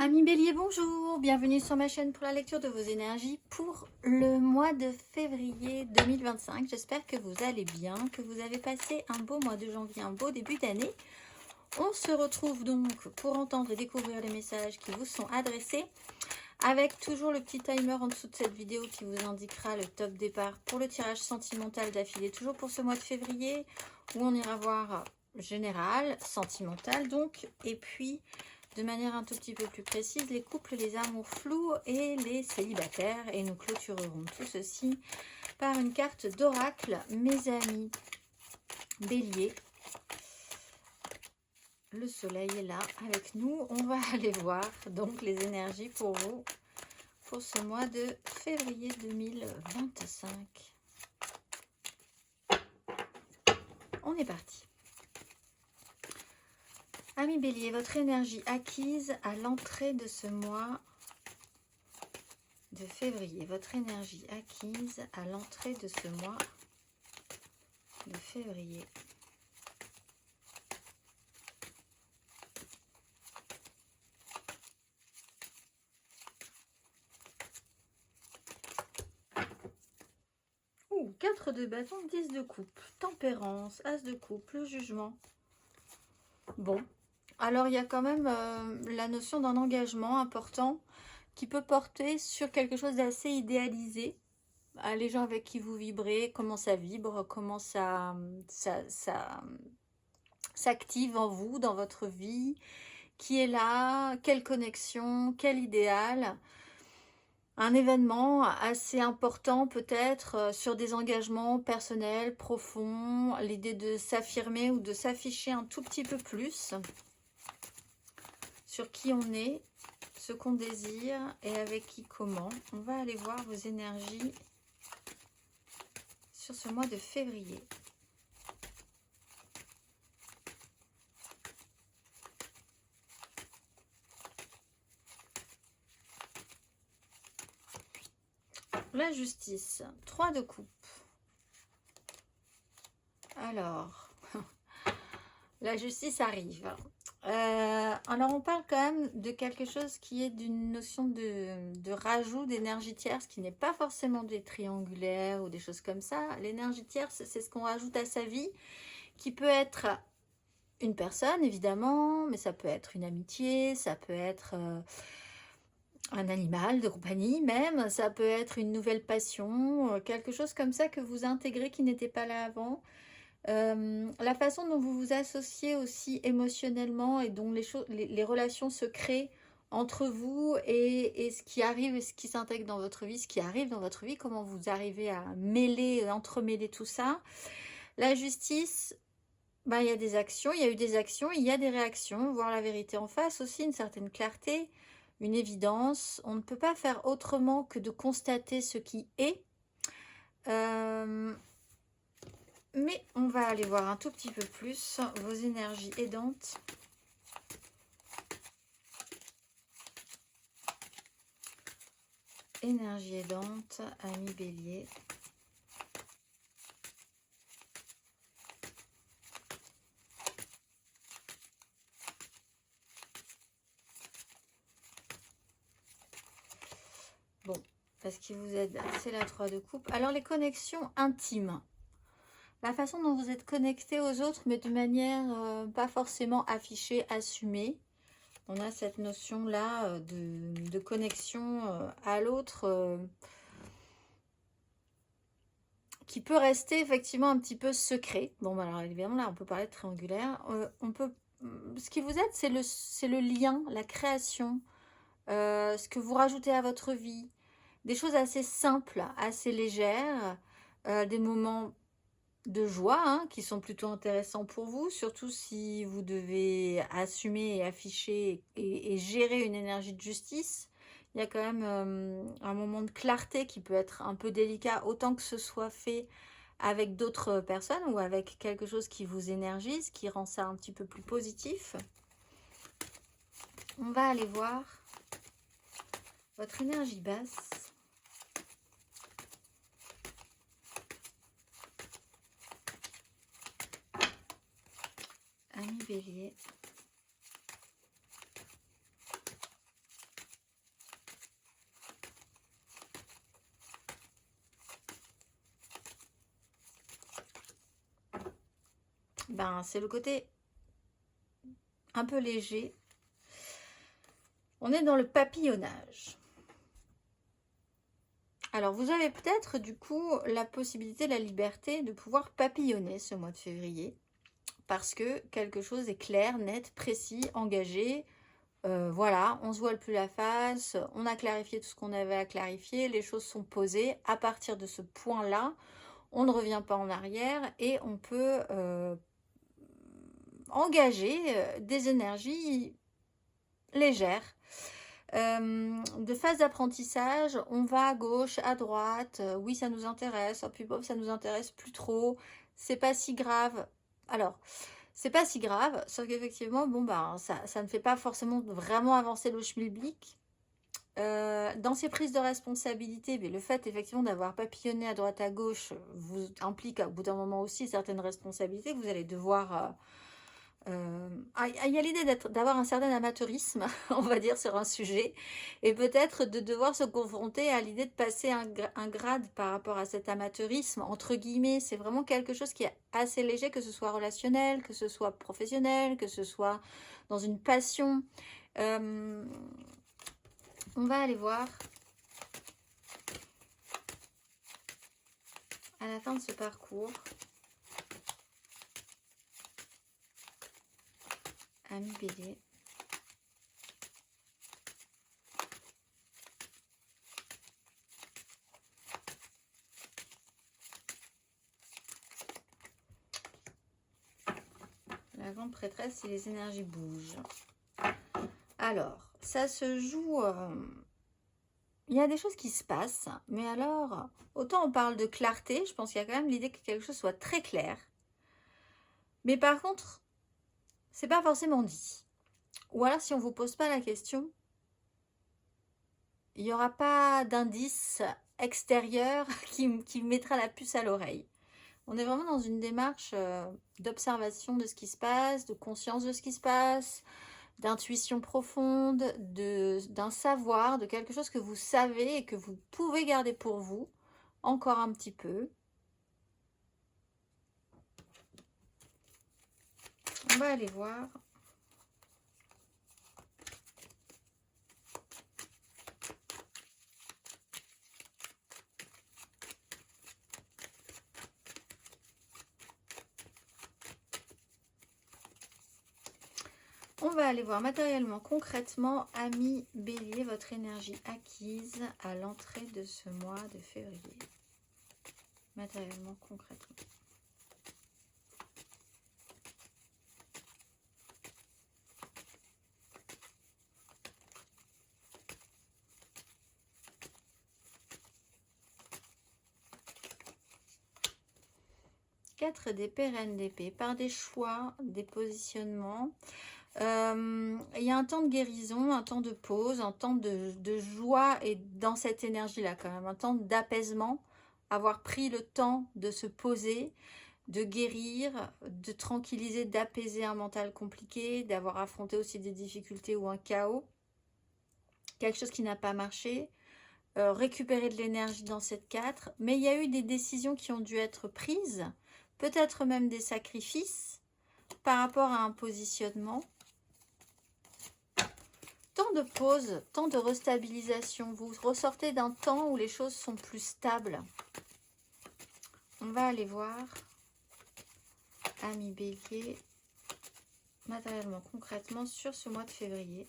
Amis Bélier, bonjour, bienvenue sur ma chaîne pour la lecture de vos énergies pour le mois de février 2025. J'espère que vous allez bien, que vous avez passé un beau mois de janvier, un beau début d'année. On se retrouve donc pour entendre et découvrir les messages qui vous sont adressés, avec toujours le petit timer en dessous de cette vidéo qui vous indiquera le top départ pour le tirage sentimental d'affilée, toujours pour ce mois de février, où on ira voir général, sentimental donc, et puis de manière un tout petit peu plus précise, les couples, les amours flous et les célibataires. Et nous clôturerons tout ceci par une carte d'oracle, mes amis Bélier. Le soleil est là avec nous. On va aller voir donc les énergies pour vous pour ce mois de février 2025. On est parti. Amis Bélier, votre énergie acquise à l'entrée de ce mois de février. Votre énergie acquise à l'entrée de ce mois de février. Ouh, 4 de bâton, 10 de coupe, tempérance, as de coupe, le jugement. Bon, alors il y a quand même la notion d'un engagement important qui peut porter sur quelque chose d'assez idéalisé. Les gens avec qui vous vibrez, comment ça vibre, comment ça s'active en vous, dans votre vie, qui est là, quelle connexion, quel idéal. Un événement assez important peut-être sur des engagements personnels, profonds, l'idée de s'affirmer ou de s'afficher un tout petit peu plus sur qui on est, ce qu'on désire et avec qui comment. On va aller voir vos énergies sur ce mois de février. La justice, 3 de coupe. Alors, la justice arrive. Alors, on parle quand même de quelque chose qui est d'une notion de rajout d'énergie tierce, qui n'est pas forcément des triangulaires ou des choses comme ça. L'énergie tierce, c'est ce qu'on rajoute à sa vie, qui peut être une personne, évidemment, mais ça peut être une amitié, ça peut être un animal de compagnie même, ça peut être une nouvelle passion, quelque chose comme ça que vous intégrez qui n'était pas là avant. La façon dont vous vous associez aussi émotionnellement et dont les relations se créent entre vous et ce qui arrive et ce qui s'intègre dans votre vie, ce qui arrive dans votre vie, comment vous arrivez à mêler, entremêler tout ça. La justice, ben, il y a des actions, il y a eu des actions, il y a des réactions, voir la vérité en face aussi, une certaine clarté, une évidence. On ne peut pas faire autrement que de constater ce qui est. Mais on va aller voir un tout petit peu plus vos énergies aidantes. Énergie aidante, ami Bélier. Bon, parce qu'il vous aide, c'est la 3 de coupe. Alors les connexions intimes. La façon dont vous êtes connecté aux autres, mais de manière pas forcément affichée, assumée. On a cette notion-là de connexion à l'autre qui peut rester effectivement un petit peu secret. Bon, bah, alors évidemment, là, on peut parler de triangulaire. Ce qui vous aide, c'est le lien, la création, ce que vous rajoutez à votre vie. Des choses assez simples, assez légères, des moments de joie hein, qui sont plutôt intéressants pour vous, surtout si vous devez assumer et afficher et gérer une énergie de justice. Il y a quand même un moment de clarté qui peut être un peu délicat, autant que ce soit fait avec d'autres personnes ou avec quelque chose qui vous énergise, qui rend ça un petit peu plus positif. On va aller voir votre énergie basse. Ami Bélier. ben, c'est le côté un peu léger. On est dans le papillonnage. Alors, vous avez peut-être du coup la possibilité, la liberté de pouvoir papillonner ce mois de février parce que quelque chose est clair, net, précis, engagé. Voilà, on se voile plus la face, on a clarifié tout ce qu'on avait à clarifier, les choses sont posées. À partir de ce point-là, on ne revient pas en arrière et on peut engager des énergies légères. De phase d'apprentissage, on va à gauche, à droite, oui ça nous intéresse, puis bon, ça nous intéresse plus trop, c'est pas si grave. Alors, c'est pas si grave, sauf qu'effectivement, bon ben ça ne fait pas forcément vraiment avancer le schmilblick. Dans ces prises de responsabilité, mais le fait effectivement d'avoir papillonné à droite à gauche vous implique au bout d'un moment aussi certaines responsabilités que vous allez devoir il y a l'idée d'avoir un certain amateurisme, on va dire, sur un sujet, et peut-être de devoir se confronter à l'idée de passer un grade par rapport à cet amateurisme, entre guillemets. C'est vraiment quelque chose qui est assez léger, que ce soit relationnel, que ce soit professionnel, que ce soit dans une passion. On va aller voir à la fin de ce parcours. Ami Bélier. La grande prêtresse et les énergies bougent. Alors, ça se joue... il y a des choses qui se passent, mais alors, autant on parle de clarté, je pense qu'il y a quand même l'idée que quelque chose soit très clair. Mais par contre, c'est pas forcément dit. Ou alors, si on vous pose pas la question, il n'y aura pas d'indice extérieur qui mettra la puce à l'oreille. On est vraiment dans une démarche d'observation de ce qui se passe, de conscience de ce qui se passe, d'intuition profonde, d'un savoir, de quelque chose que vous savez et que vous pouvez garder pour vous encore un petit peu. On va aller voir. On va aller voir matériellement, concrètement, ami Bélier, votre énergie acquise à l'entrée de ce mois de février. Matériellement, concrètement. Quatre d'épée, reine d'épée, par des choix, des positionnements. Il y a un temps de guérison, un temps de pause, un temps de joie et dans cette énergie-là quand même, un temps d'apaisement, avoir pris le temps de se poser, de guérir, de tranquilliser, d'apaiser un mental compliqué, d'avoir affronté aussi des difficultés ou un chaos, quelque chose qui n'a pas marché, récupérer de l'énergie dans cette 4, mais il y a eu des décisions qui ont dû être prises, peut-être même des sacrifices par rapport à un positionnement. Temps de pause, temps de restabilisation. Vous ressortez d'un temps où les choses sont plus stables. On va aller voir, ami Bélier, matériellement, concrètement, sur ce mois de février.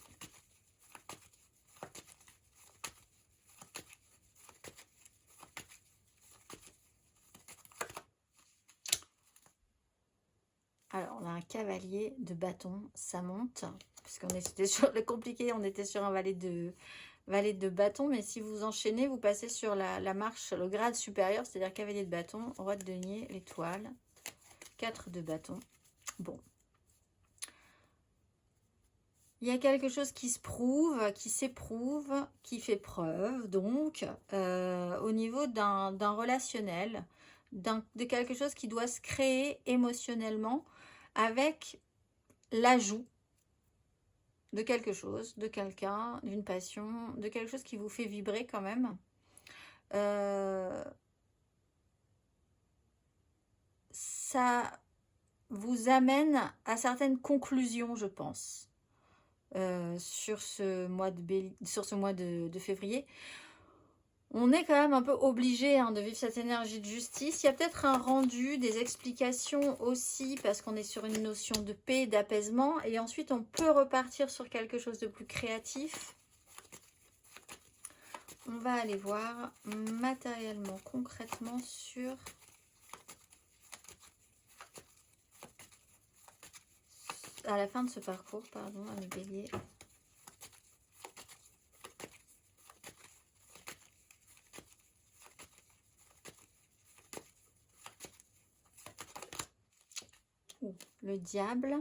Alors, on a un cavalier de bâton, ça monte. Puisqu'on était sur le compliqué, on était sur un valet de bâton, mais si vous enchaînez, vous passez sur la marche, le grade supérieur, c'est-à-dire cavalier de bâton, roi de denier, l'étoile, 4 de bâton. Bon. Il y a quelque chose qui se prouve, qui s'éprouve, qui fait preuve, donc, au niveau d'un relationnel, de quelque chose qui doit se créer émotionnellement avec l'ajout de quelque chose, de quelqu'un, d'une passion, de quelque chose qui vous fait vibrer quand même. Ça vous amène à certaines conclusions, je pense, sur ce mois de février. On est quand même un peu obligé de vivre cette énergie de justice. Il y a peut-être un rendu, des explications aussi, parce qu'on est sur une notion de paix, d'apaisement. Et ensuite, on peut repartir sur quelque chose de plus créatif. On va aller voir matériellement, concrètement sur... à la fin de ce parcours, pardon, à mes béliers. Le diable,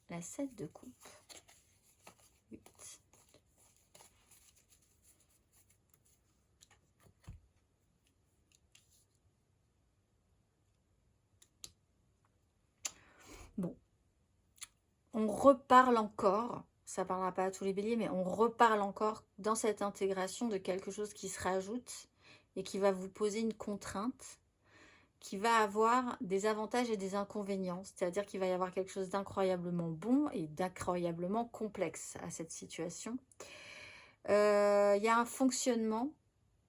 la 7 de coupe. 8. Bon. On reparle encore, ça ne parlera pas à tous les béliers, mais on reparle encore dans cette intégration de quelque chose qui se rajoute et qui va vous poser une contrainte, qui va avoir des avantages et des inconvénients. C'est-à-dire qu'il va y avoir quelque chose d'incroyablement bon et d'incroyablement complexe à cette situation. Il y a un fonctionnement,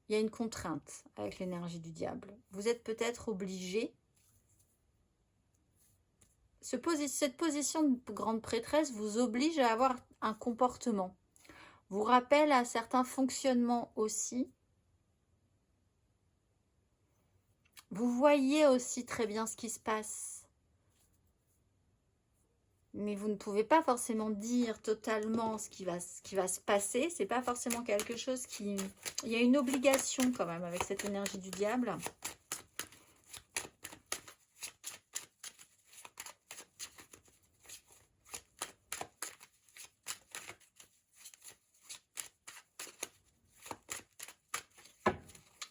il y a une contrainte avec l'énergie du diable. Vous êtes peut-être obligé. Cette position de grande prêtresse vous oblige à avoir un comportement. Vous rappelle à certains fonctionnements aussi. Vous voyez aussi très bien ce qui se passe. Mais vous ne pouvez pas forcément dire totalement ce qui va se passer. C'est pas forcément quelque chose qui... Il y a une obligation quand même avec cette énergie du diable.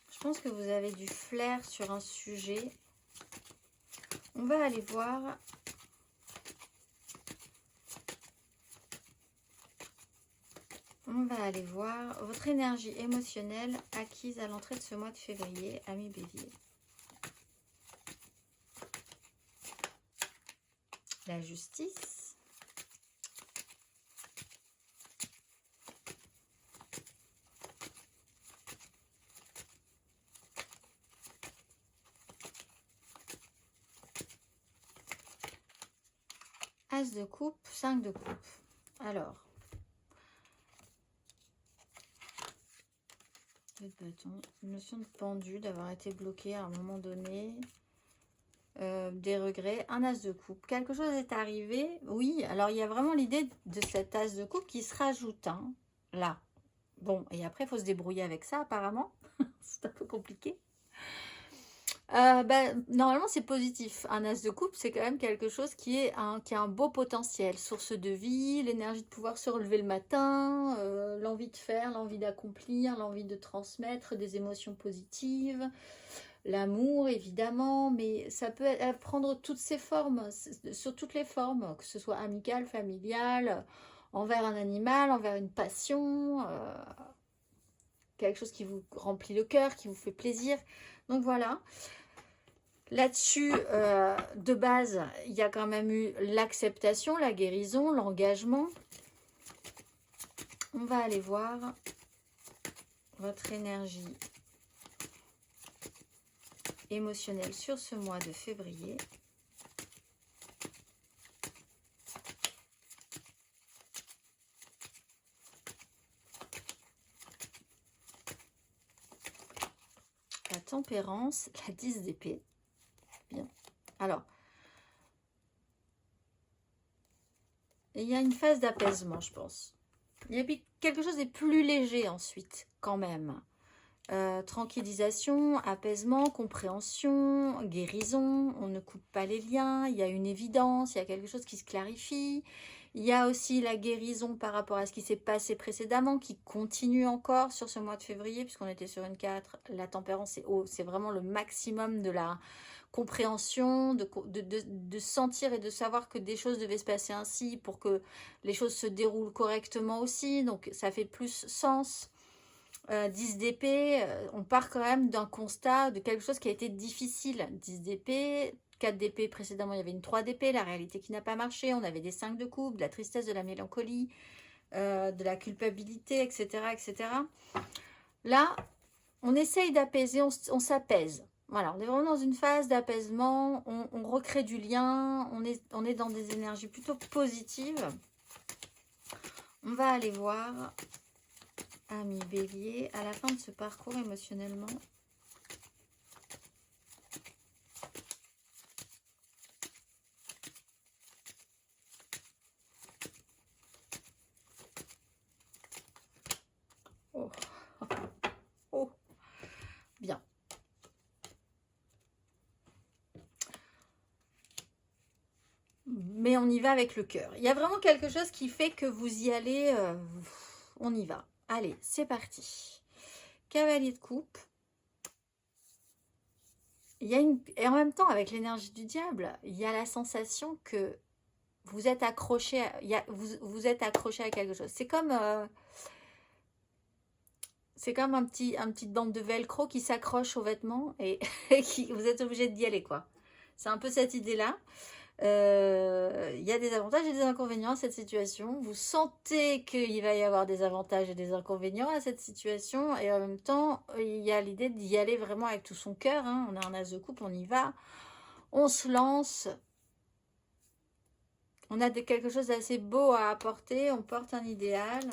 Je pense que vous avez du flair sur un sujet. On va aller voir... On va aller voir votre énergie émotionnelle acquise à l'entrée de ce mois de février, amis bélier. La justice. As de coupe, 5 de coupe. Alors... une notion de pendu, d'avoir été bloqué à un moment donné, des regrets, un as de coupe, quelque chose est arrivé, oui, alors il y a vraiment l'idée de cet as de coupe qui se rajoute, là, bon, et après il faut se débrouiller avec ça apparemment, c'est un peu compliqué. Normalement c'est positif, un as de coupe c'est quand même quelque chose qui a un beau potentiel, source de vie, l'énergie de pouvoir se relever le matin, l'envie de faire, l'envie d'accomplir, l'envie de transmettre des émotions positives, l'amour évidemment, mais ça peut prendre toutes ses formes, sur toutes les formes, que ce soit amical, familial, envers un animal, envers une passion, quelque chose qui vous remplit le cœur, qui vous fait plaisir. Donc voilà, là-dessus, de base, il y a quand même eu l'acceptation, la guérison, l'engagement. On va aller voir votre énergie émotionnelle sur ce mois de février. La tempérance, la 10 d'épée. Bien. Alors, il y a une phase d'apaisement, je pense. Il y a quelque chose de plus léger ensuite, quand même. Tranquillisation, apaisement, compréhension, guérison. On ne coupe pas les liens. Il y a une évidence, il y a quelque chose qui se clarifie. Il y a aussi la guérison par rapport à ce qui s'est passé précédemment, qui continue encore sur ce mois de février, puisqu'on était sur une 4. La tempérance, c'est vraiment le maximum de la compréhension, de sentir et de savoir que des choses devaient se passer ainsi pour que les choses se déroulent correctement aussi. Donc ça fait plus sens. 10 d'épée, on part quand même d'un constat de quelque chose qui a été difficile. 10 d'épée, 4 d'épée, précédemment il y avait une 3 d'épée, la réalité qui n'a pas marché, on avait des 5 de coupe, de la tristesse, de la mélancolie, de la culpabilité, etc., etc. Là, on essaye d'apaiser, on s'apaise. Voilà, on est vraiment dans une phase d'apaisement, on recrée du lien, on est dans des énergies plutôt positives. On va aller voir, ami Bélier, à la fin de ce parcours émotionnellement. Oh, oh, bien. Mais on y va avec le cœur. Il y a vraiment quelque chose qui fait que vous y allez, on y va. Allez, c'est parti. Cavalier de coupe. Il y a et en même temps, avec l'énergie du diable, il y a la sensation que vous êtes accroché vous êtes accroché à quelque chose. C'est comme un petite bande de velcro qui s'accroche aux vêtements et, vous êtes obligé d'y aller, quoi. C'est un peu cette idée-là. Il y a des avantages et des inconvénients à cette situation. Vous sentez qu'il va y avoir des avantages et des inconvénients à cette situation. Et en même temps, il y a l'idée d'y aller vraiment avec tout son cœur. Hein. On a un as de coupe, on y va. On se lance. On a quelque chose d'assez beau à apporter. On porte un idéal.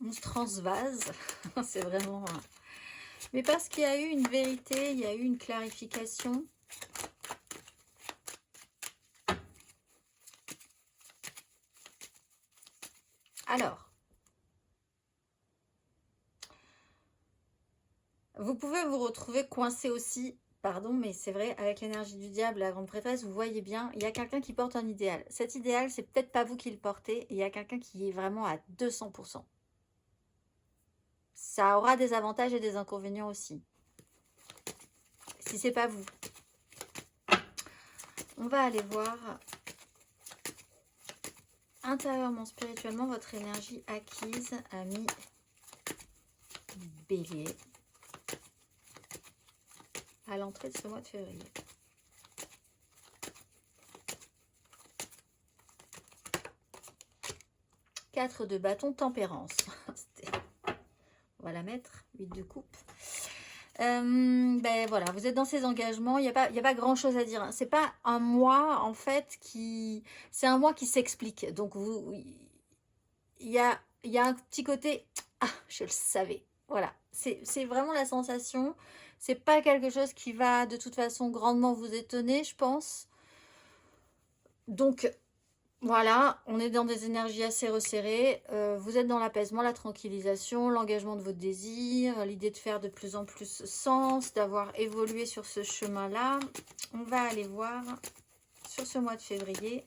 On se transvase. C'est vraiment... Mais parce qu'il y a eu une vérité, il y a eu une clarification. Alors, vous pouvez vous retrouver coincé aussi, pardon, mais c'est vrai, avec l'énergie du diable, la grande prêtresse, vous voyez bien, il y a quelqu'un qui porte un idéal. Cet idéal, c'est peut-être pas vous qui le portez, il y a quelqu'un qui est vraiment à 200%. Ça aura des avantages et des inconvénients aussi. Si c'est pas vous. On va aller voir intérieurement, spirituellement, votre énergie acquise, ami Bélier, à l'entrée de ce mois de février. Quatre de bâton, tempérance. On va la mettre, 8 de coupe. Ben voilà, vous êtes dans ces engagements, il n'y a pas grand chose à dire. Hein. C'est pas un mois en fait qui... C'est un mois qui s'explique. Donc il y a un petit côté... Ah, je le savais. Voilà, c'est vraiment la sensation. C'est pas quelque chose qui va de toute façon grandement vous étonner, je pense. Donc... Voilà, on est dans des énergies assez resserrées. Vous êtes dans l'apaisement, la tranquillisation, l'engagement de vos désirs, l'idée de faire de plus en plus sens, d'avoir évolué sur ce chemin-là. On va aller voir sur ce mois de février.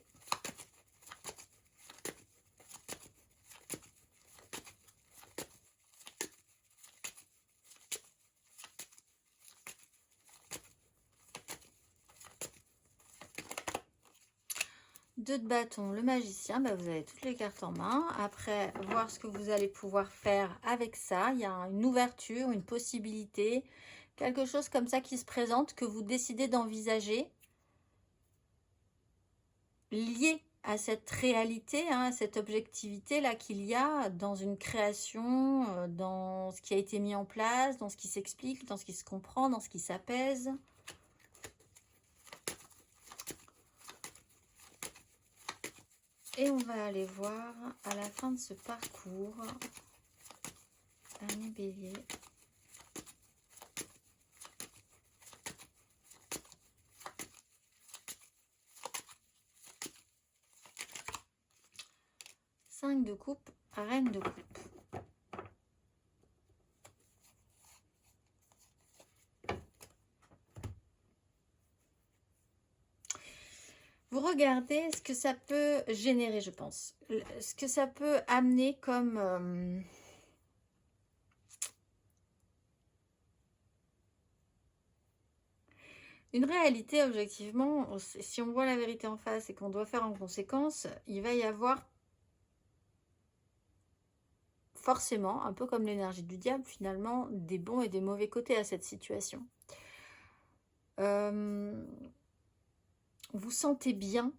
Deux de bâton, le magicien, bah vous avez toutes les cartes en main. Après, voir ce que vous allez pouvoir faire avec ça. Il y a une ouverture, une possibilité, quelque chose comme ça qui se présente, que vous décidez d'envisager, lié à cette réalité, hein, à cette objectivité-là qu'il y a dans une création, dans ce qui a été mis en place, dans ce qui s'explique, dans ce qui se comprend, dans ce qui s'apaise. Et on va aller voir à la fin de ce parcours, ami Bélier, cinq de coupe, reine de coupe. Vous regardez ce que ça peut générer, je pense. Ce que ça peut amener comme... une réalité, objectivement, si on voit la vérité en face et qu'on doit faire en conséquence, il va y avoir forcément, un peu comme l'énergie du diable, finalement, des bons et des mauvais côtés à cette situation. Vous sentez bien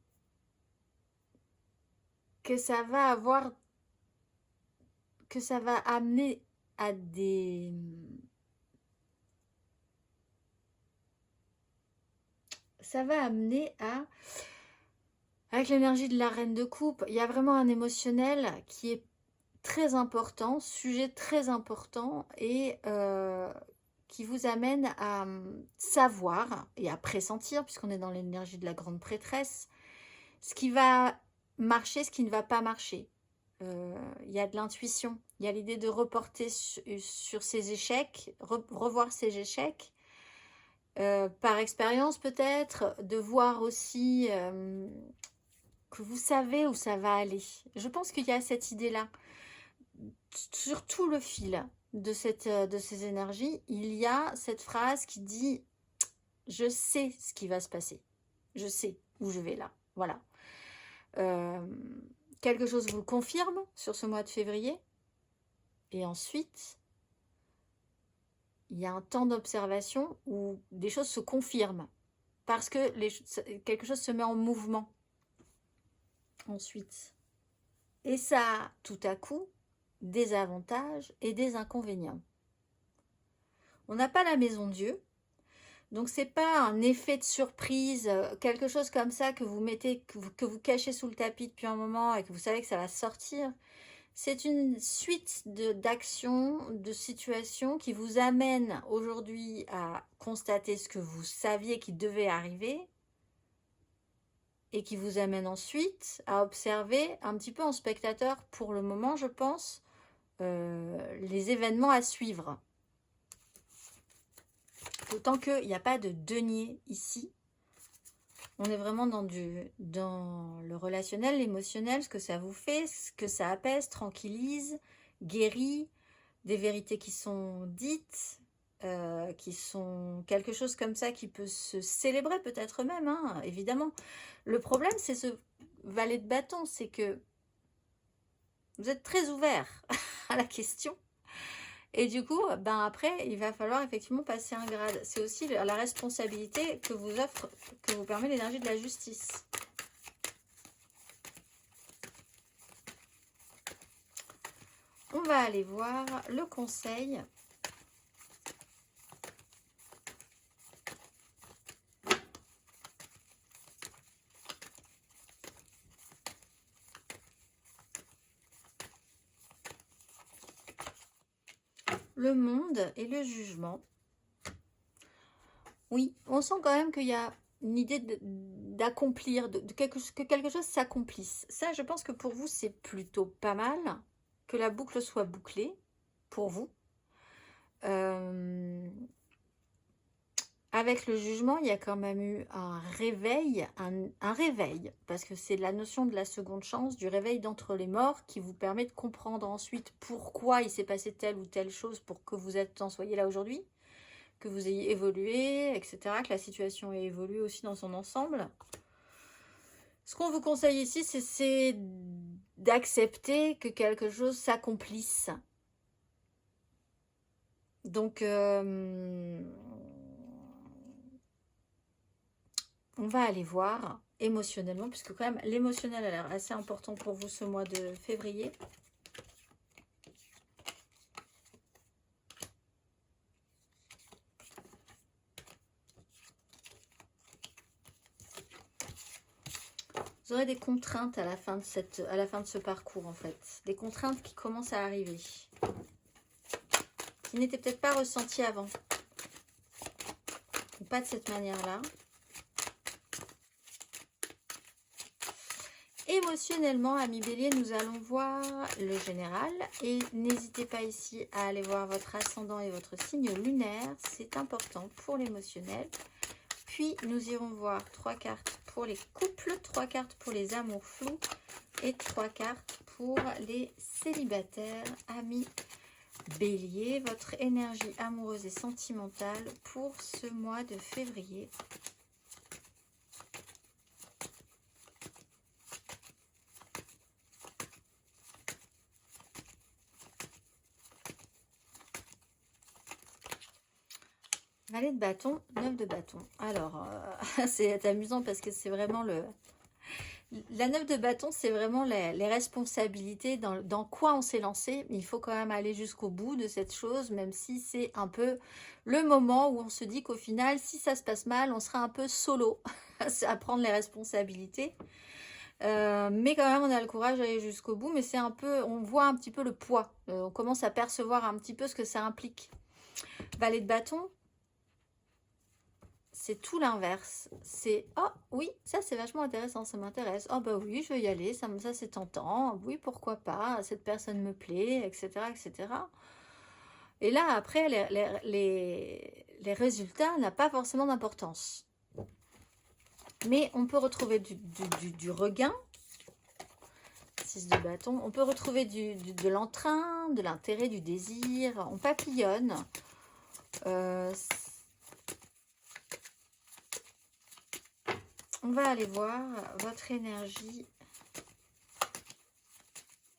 que ça va avoir, que ça va amener à des... Ça va amener à... Avec l'énergie de la reine de coupe, il y a vraiment un émotionnel qui est très important, sujet très important et qui vous amène à savoir et à pressentir, puisqu'on est dans l'énergie de la grande prêtresse, ce qui va marcher, ce qui ne va pas marcher. Il y a de l'intuition, il y a l'idée de reporter sur ses échecs, revoir ses échecs, par expérience peut-être, de voir aussi que vous savez où ça va aller. Je pense qu'il y a cette idée-là. Sur tout le fil de ces énergies, il y a cette phrase qui dit « Je sais ce qui va se passer. Je sais où je vais là. » Voilà. Quelque chose vous le confirme sur ce mois de février. Et ensuite, il y a un temps d'observation où des choses se confirment. Parce que quelque chose se met en mouvement. Ensuite. Et ça a tout à coup des avantages et des inconvénients. On n'a pas la maison Dieu, donc c'est pas un effet de surprise, quelque chose comme ça que vous mettez, que vous cachez sous le tapis depuis un moment et que vous savez que ça va sortir. C'est une suite d'actions, de situations qui vous amènent aujourd'hui à constater ce que vous saviez qui devait arriver et qui vous amène ensuite à observer un petit peu en spectateur pour le moment, je pense, les événements à suivre. D'autant qu'il n'y a pas de denier ici. On est vraiment dans le relationnel, l'émotionnel, ce que ça vous fait, ce que ça apaise, tranquillise, guérit, des vérités qui sont dites, qui sont quelque chose comme ça qui peut se célébrer peut-être même, hein, évidemment. Le problème, c'est ce valet de bâton, c'est que vous êtes très ouvert à la question. Et du coup, ben après, il va falloir effectivement passer un grade. C'est aussi la responsabilité que vous offre, que vous permet l'énergie de la justice. On va aller voir le conseil. Le monde et le jugement. Oui, on sent quand même qu'il y a une idée d'accomplir, que quelque chose s'accomplisse. Ça, je pense que pour vous, c'est plutôt pas mal que la boucle soit bouclée, pour vous. Avec le jugement, il y a quand même eu un réveil, un réveil, parce que c'est la notion de la seconde chance, du réveil d'entre les morts, qui vous permet de comprendre ensuite pourquoi il s'est passé telle ou telle chose pour que vous en soyez là aujourd'hui, que vous ayez évolué, etc., que la situation ait évolué aussi dans son ensemble. Ce qu'on vous conseille ici, c'est d'accepter que quelque chose s'accomplisse. Donc, on va aller voir émotionnellement, puisque quand même l'émotionnel a l'air assez important pour vous ce mois de février. Vous aurez des contraintes à la fin de ce parcours en fait. Des contraintes qui commencent à arriver. Qui n'étaient peut-être pas ressenties avant. Ou pas de cette manière-là. Émotionnellement, amis Bélier, nous allons voir le général. Et n'hésitez pas ici à aller voir votre ascendant et votre signe lunaire. C'est important pour l'émotionnel. Puis, nous irons voir 3 cartes pour les couples, 3 cartes pour les amours flous et 3 cartes pour les célibataires. Amis Bélier, votre énergie amoureuse et sentimentale pour ce mois de février. Allez de bâton, 9 de bâton. Alors, c'est amusant parce que c'est vraiment le... La 9 de bâton, c'est vraiment les responsabilités, dans quoi on s'est lancé. Mais il faut quand même aller jusqu'au bout de cette chose, même si c'est un peu le moment où on se dit qu'au final, si ça se passe mal, on sera un peu solo à prendre les responsabilités. Mais quand même, on a le courage d'aller jusqu'au bout. Mais c'est un peu, on voit un petit peu le poids. On commence à percevoir un petit peu ce que ça implique. Valet de bâton, c'est tout l'inverse. C'est, oh oui, ça c'est vachement intéressant, ça m'intéresse. Oh bah oui, je vais y aller, ça c'est tentant. Oui, pourquoi pas, cette personne me plaît, etc. etc. Et là, après, les résultats n'ont pas forcément d'importance. Mais on peut retrouver du regain, 6 de bâton. On peut retrouver de l'entrain, de l'intérêt, du désir. On papillonne. On va aller voir votre énergie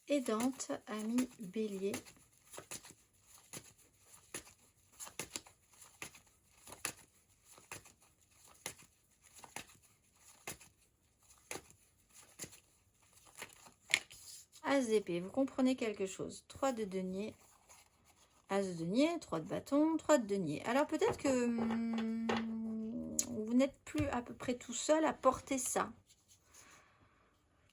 aidante, ami Bélier. As d'épée, vous comprenez quelque chose. 3 de denier, As de denier, 3 de bâton, 3 de denier. Alors peut-être que vous n'êtes plus à peu près tout seul à porter ça.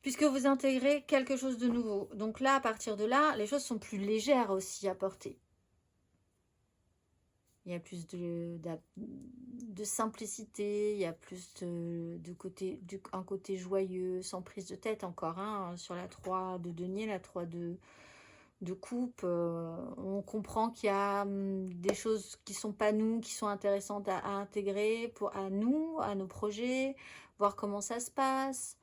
Puisque vous intégrez quelque chose de nouveau. Donc là, à partir de là, les choses sont plus légères aussi à porter. Il y a plus de simplicité, il y a plus un côté joyeux, sans prise de tête encore. Hein, sur la 3 de denier, la 3 de coupe, on comprend qu'il y a des choses qui ne sont pas nous, qui sont intéressantes à intégrer à nous, à nos projets, voir comment ça se passe.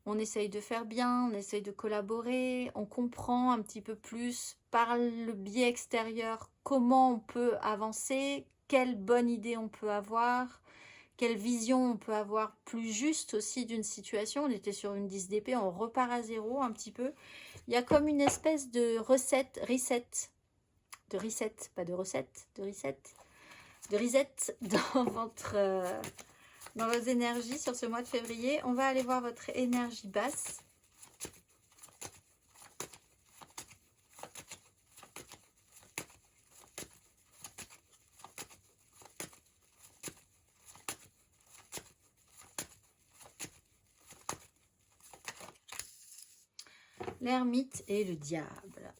On essaye de faire bien, on essaye de collaborer, on comprend un petit peu plus par le biais extérieur comment on peut avancer, quelle bonne idée on peut avoir, quelle vision on peut avoir plus juste aussi d'une situation. On était sur une 10 d'épée, on repart à zéro un petit peu. Il y a comme une espèce de reset, pas de recette, de reset dans vos énergies sur ce mois de février. On va aller voir votre énergie basse. L'ermite et le diable.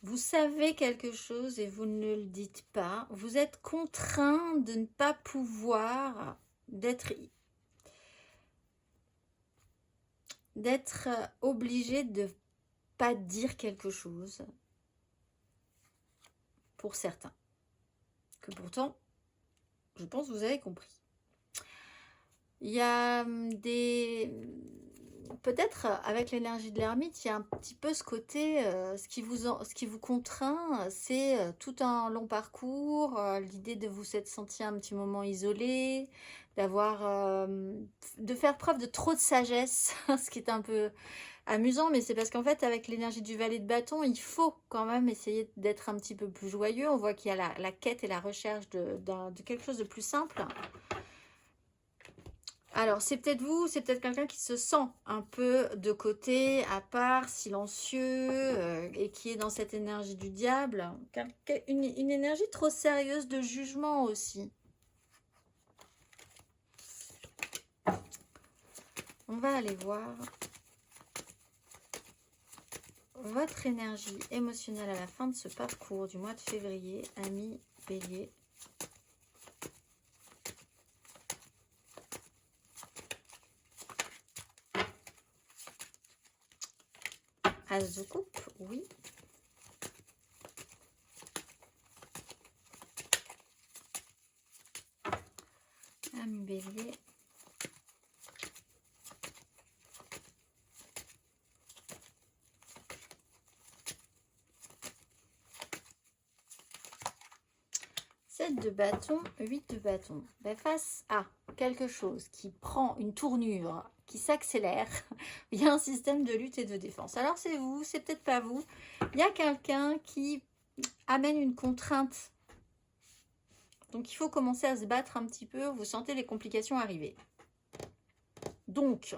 Vous savez quelque chose et vous ne le dites pas. Vous êtes contraint de ne pas pouvoir, d'être obligé de ne pas dire quelque chose pour certains. Que pourtant, je pense que vous avez compris. Il y a peut-être avec l'énergie de l'ermite, il y a un petit peu ce côté, ce qui vous contraint, c'est tout un long parcours, l'idée de vous être senti un petit moment isolé, de faire preuve de trop de sagesse, ce qui est un peu amusant, mais c'est parce qu'en fait, avec l'énergie du valet de bâton, il faut quand même essayer d'être un petit peu plus joyeux. On voit qu'il y a la quête et la recherche de quelque chose de plus simple. Alors, c'est peut-être vous, c'est peut-être quelqu'un qui se sent un peu de côté, à part, silencieux, et qui est dans cette énergie du diable. Une énergie trop sérieuse de jugement aussi. On va aller voir votre énergie émotionnelle à la fin de ce parcours du mois de février, ami Bélier. As de coupe, oui. Ami Bélier. De bâton, 8 de bâton. Ben face à quelque chose qui prend une tournure, qui s'accélère, il y a un système de lutte et de défense. Alors c'est vous, c'est peut-être pas vous. Il y a quelqu'un qui amène une contrainte. Donc il faut commencer à se battre un petit peu, vous sentez les complications arriver. Donc,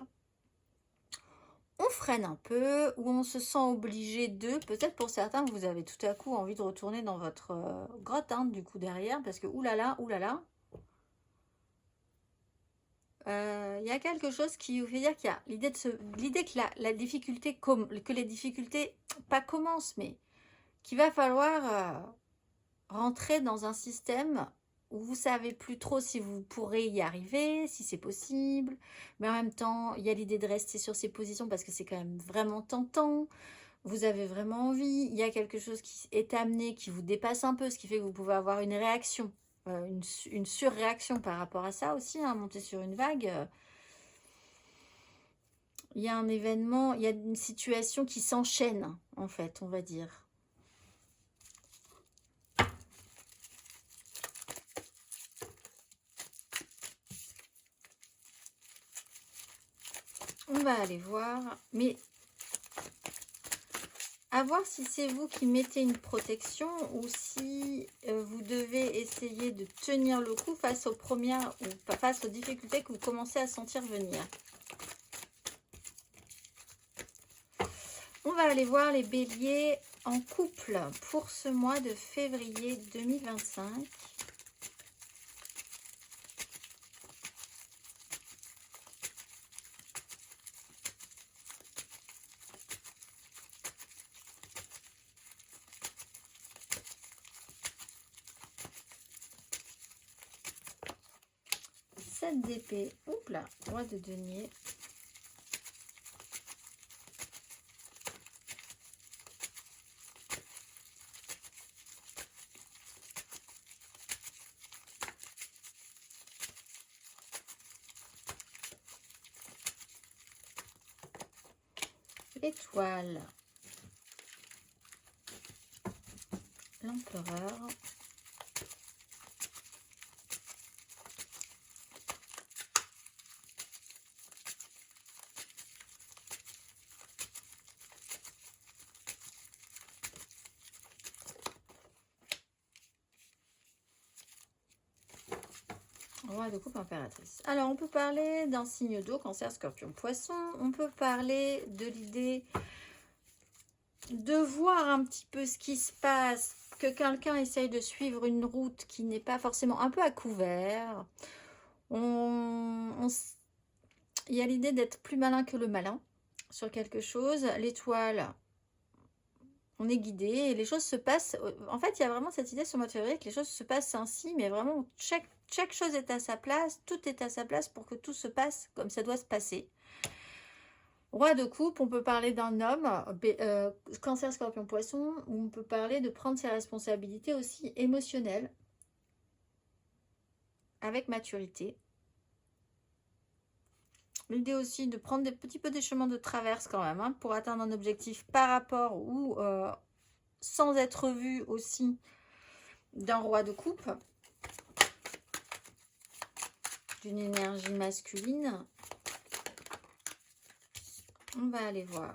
on freine un peu, ou on se sent obligé de, peut-être pour certains, vous avez tout à coup envie de retourner dans votre grotte, hein, du coup derrière, parce que oulala, il y a quelque chose qui vous fait dire qu'il y a l'idée que la difficulté, que les difficultés, pas commencent, mais qu'il va falloir rentrer dans un système où vous savez plus trop si vous pourrez y arriver, si c'est possible, mais en même temps, il y a l'idée de rester sur ces positions parce que c'est quand même vraiment tentant, vous avez vraiment envie, il y a quelque chose qui est amené, qui vous dépasse un peu, ce qui fait que vous pouvez avoir une réaction, une surréaction par rapport à ça aussi, hein, monter sur une vague. Il y a un événement, il y a une situation qui s'enchaîne, en fait, on va dire. On va aller voir, mais à voir si c'est vous qui mettez une protection ou si vous devez essayer de tenir le coup face aux premières ou face aux difficultés que vous commencez à sentir venir. On va aller voir les béliers en couple pour ce mois de février 2025. D'épée, oups là, roi de denier, l'étoile, l'empereur, roi de coupe, impératrice. Alors, on peut parler d'un signe d'eau, cancer, scorpion, poisson. On peut parler de l'idée de voir un petit peu ce qui se passe, que quelqu'un essaye de suivre une route qui n'est pas forcément un peu à couvert. Il y a l'idée d'être plus malin que le malin sur quelque chose. L'étoile, on est guidé et les choses se passent. En fait, il y a vraiment cette idée sur le mois de février que les choses se passent ainsi, mais vraiment chaque chose est à sa place, tout est à sa place pour que tout se passe comme ça doit se passer. Roi de coupe, on peut parler d'un homme, cancer, scorpion, poisson, ou on peut parler de prendre ses responsabilités aussi émotionnelles, avec maturité. L'idée aussi de prendre des petits peu des chemins de traverse quand même, hein, pour atteindre un objectif par rapport ou sans être vu aussi d'un roi de coupe, d'une énergie masculine. On va aller voir.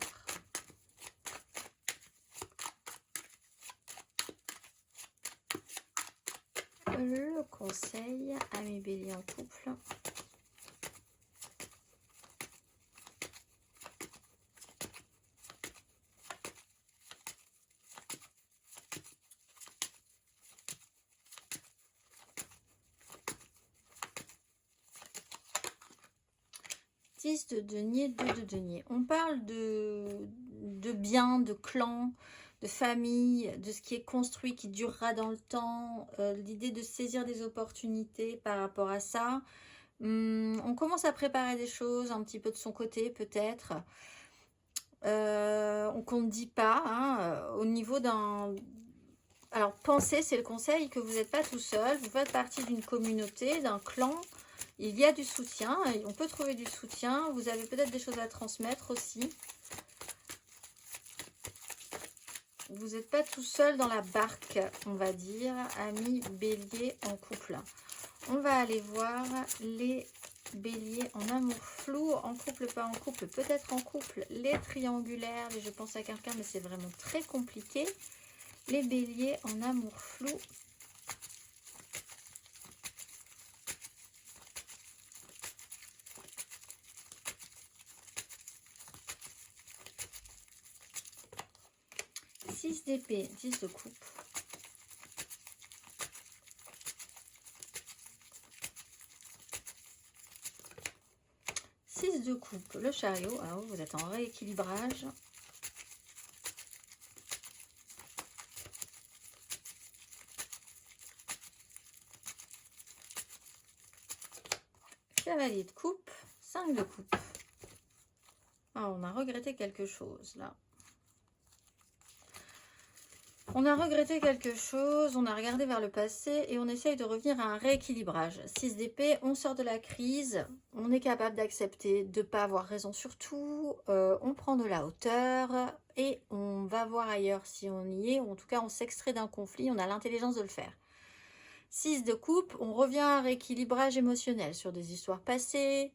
Le conseil à mes béliers en couple. De denier, 2 de denier. On parle de biens, de clans, de famille, de ce qui est construit, qui durera dans le temps, l'idée de saisir des opportunités par rapport à ça. On commence à préparer des choses un petit peu de son côté peut-être. Qu'on ne dit pas, hein, au niveau d'un... Alors pensez, c'est le conseil, que vous n'êtes pas tout seul, vous faites partie d'une communauté, d'un clan. Il y a du soutien, on peut trouver du soutien. Vous avez peut-être des choses à transmettre aussi. Vous n'êtes pas tout seul dans la barque, on va dire, amis bélier en couple. On va aller voir les Bélier en amour flou, en couple, pas en couple, peut-être en couple. Les triangulaires, je pense à quelqu'un, mais c'est vraiment très compliqué. Les béliers en amour flou. Six d'épée, 10 de coupe. Six de coupe, le chariot. Alors vous êtes en rééquilibrage. Cavalier de coupe, 5 de coupe. Ah, on a regretté quelque chose là. On a regretté quelque chose, on a regardé vers le passé et on essaye de revenir à un rééquilibrage. 6 d'épée, on sort de la crise, on est capable d'accepter de ne pas avoir raison sur tout, on prend de la hauteur et on va voir ailleurs si on y est, ou en tout cas on s'extrait d'un conflit, on a l'intelligence de le faire. 6 de coupe, on revient à un rééquilibrage émotionnel sur des histoires passées,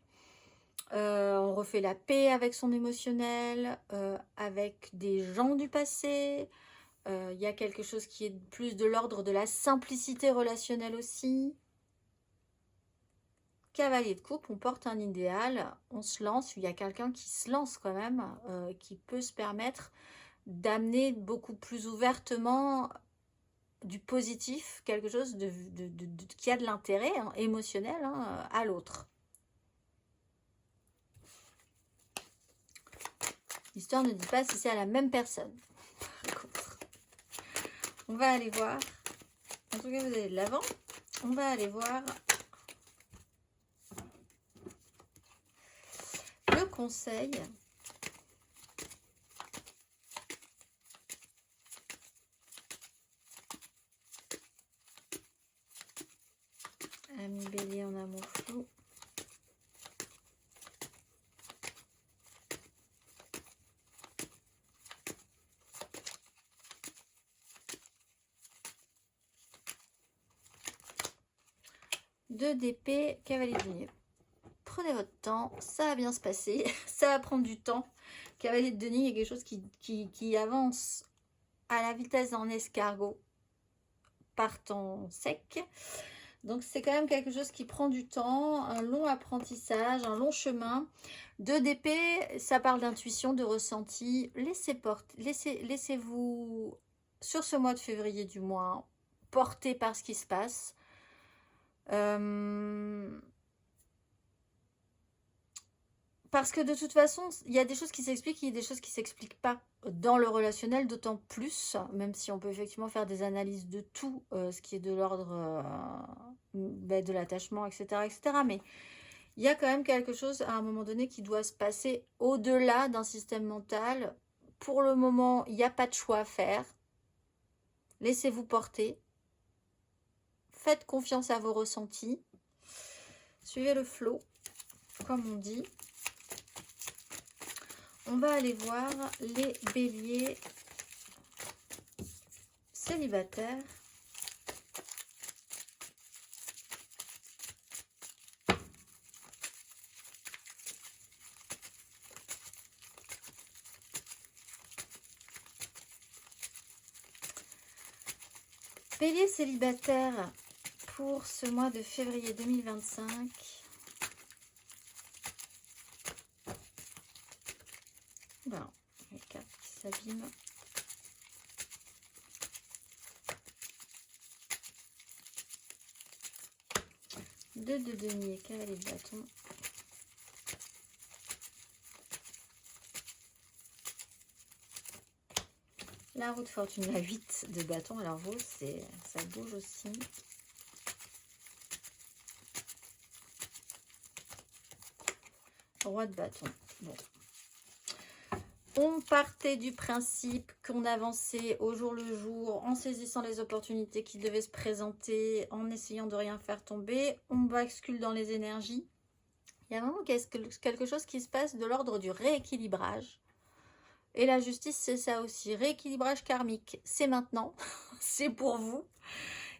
on refait la paix avec son émotionnel, avec des gens du passé. Il y a quelque chose qui est plus de l'ordre de la simplicité relationnelle aussi. Cavalier de coupe, on porte un idéal, on se lance, il y a quelqu'un qui se lance quand même, qui peut se permettre d'amener beaucoup plus ouvertement du positif, quelque chose qui a de l'intérêt émotionnel à l'autre. L'histoire ne dit pas si c'est à la même personne. Par contre. On va aller voir, en tout cas vous allez de l'avant, on va aller voir le conseil ami bélier en amour flou. Deux d'épée, cavalier de denier. Prenez votre temps, ça va bien se passer, ça va prendre du temps. Cavalier de denier, il y a quelque chose qui avance à la vitesse d'un escargot, partant sec. Donc c'est quand même quelque chose qui prend du temps, un long apprentissage, un long chemin. Deux d'épée, ça parle d'intuition, de ressenti. Laissez-vous, sur ce mois de février du moins, porter par ce qui se passe. Parce que de toute façon, il y a des choses qui s'expliquent, il y a des choses qui ne s'expliquent pas dans le relationnel, d'autant plus, même si on peut effectivement faire des analyses de tout, ce qui est de l'ordre de l'attachement, etc., etc. Mais il y a quand même quelque chose à un moment donné qui doit se passer au-delà d'un système mental. Pour le moment, il n'y a pas de choix à faire. Laissez-vous porter. Faites confiance à vos ressentis. Suivez le flow, comme on dit. On va aller voir les béliers célibataires. Bélier célibataire pour ce mois de février 2025. Voilà, les cartes qui s'abîment. Deux de denier, cavalier de bâton. La roue de fortune, la 8 de bâton. Alors vous, ça bouge aussi. Roi de bâton. Bon. On partait du principe qu'on avançait au jour le jour en saisissant les opportunités qui devaient se présenter, en essayant de rien faire tomber. On bascule dans les énergies. Il y a vraiment quelque chose qui se passe de l'ordre du rééquilibrage. Et la justice, c'est ça aussi. Rééquilibrage karmique, c'est maintenant. C'est pour vous.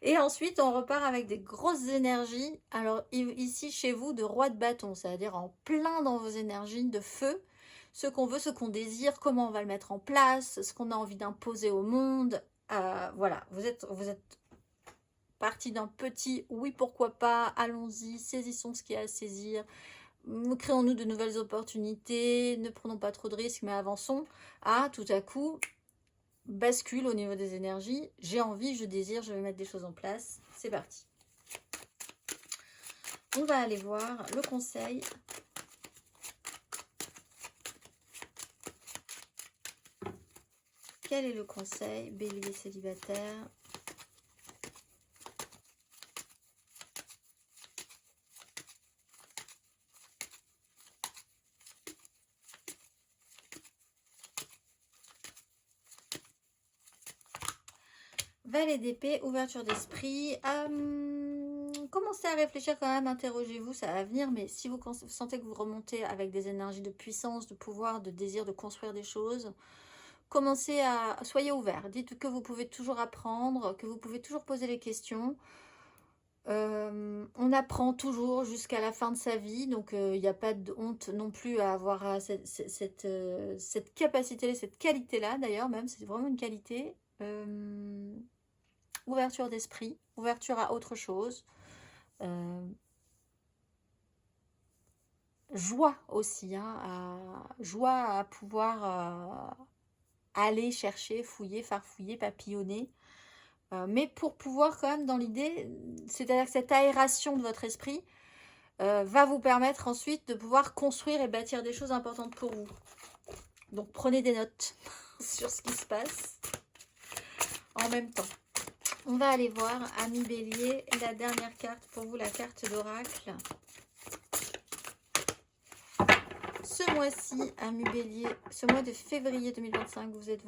Et ensuite, on repart avec des grosses énergies. Alors ici, chez vous, de roi de bâton, c'est-à-dire en plein dans vos énergies de feu. Ce qu'on veut, ce qu'on désire, comment on va le mettre en place, ce qu'on a envie d'imposer au monde. Voilà, vous êtes parti d'un petit oui, pourquoi pas, allons-y, saisissons ce qu'il y a à saisir. Créons-nous de nouvelles opportunités, ne prenons pas trop de risques, mais avançons. Tout à coup, bascule au niveau des énergies. J'ai envie, je désire, je vais mettre des choses en place. C'est parti. On va aller voir le conseil. Quel est le conseil, Bélier célibataire? Valet d'épée, ouverture d'esprit. Commencez à réfléchir quand même, interrogez-vous, ça va venir, mais si vous sentez que vous remontez avec des énergies de puissance, de pouvoir, de désir de construire des choses, commencez à... Soyez ouverts, dites que vous pouvez toujours apprendre, que vous pouvez toujours poser les questions. On apprend toujours jusqu'à la fin de sa vie, donc il n'y a pas de honte non plus à avoir cette capacité, cette qualité-là d'ailleurs, même, c'est vraiment une qualité. Ouverture d'esprit, ouverture à autre chose. Joie aussi, joie à pouvoir aller chercher, fouiller, farfouiller, papillonner. Mais pour pouvoir quand même dans l'idée, c'est-à-dire que cette aération de votre esprit va vous permettre ensuite de pouvoir construire et bâtir des choses importantes pour vous. Donc prenez des notes sur ce qui se passe en même temps. On va aller voir, ami Bélier, la dernière carte pour vous, la carte d'oracle. Ce mois-ci, ami Bélier, ce mois de février 2025, vous êtes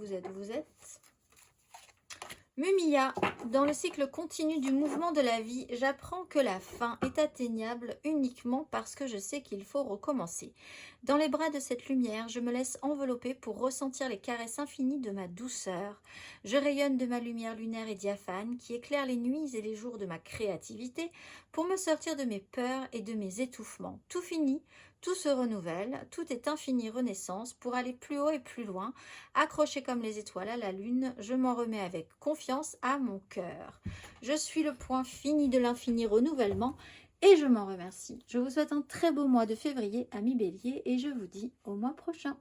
Mumia, dans le cycle continu du mouvement de la vie, j'apprends que la fin est atteignable uniquement parce que je sais qu'il faut recommencer. Dans les bras de cette lumière, je me laisse envelopper pour ressentir les caresses infinies de ma douceur. Je rayonne de ma lumière lunaire et diaphane qui éclaire les nuits et les jours de ma créativité pour me sortir de mes peurs et de mes étouffements. Tout finit, tout se renouvelle, tout est infinie renaissance pour aller plus haut et plus loin. Accroché comme les étoiles à la lune, je m'en remets avec confiance à mon cœur. Je suis le point fini de l'infini renouvellement et je m'en remercie. Je vous souhaite un très beau mois de février, amis Bélier, et je vous dis au mois prochain.